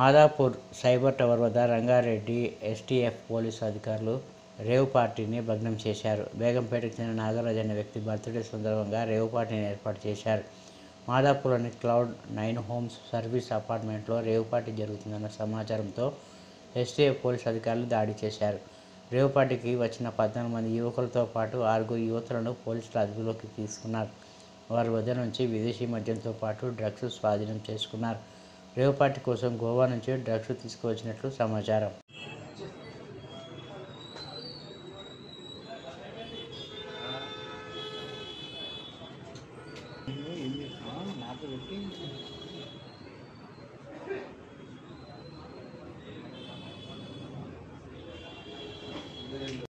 Madhapur cyber tower వద్ద Rangareddy STF police అధికారులు rave పార్టీని భగ్నం చేశారు. బేగంపేటకు చెందిన నాగరాజ్ అనే వ్యక్తి బర్త్డే సందర్భంగా రేవ్ పార్టీని ఏర్పాటు చేశారు. మాదాపూర్లోని క్లౌడ్ 9 హోమ్స్ సర్వీస్ అపార్ట్మెంట్లో రేవ్ పార్టీ జరుగుతుందన్న సమాచారంతో ఎస్టీఎఫ్ పోలీసు అధికారులు దాడి చేశారు. రేవ్ పార్టీకి వచ్చిన 14 మంది యువకులతో పాటు 6 యువతులను పోలీసులు అదుపులోకి తీసుకున్నారు. వారి వద్ద నుంచి విదేశీ మద్యంతో పాటు డ్రగ్స్ స్వాధీనం చేసుకున్నారు. రేవ్ పార్టీ కోసం గోవా నుంచి డ్రగ్స్ తీసుకువచ్చినట్లు సమాచారం. నాకు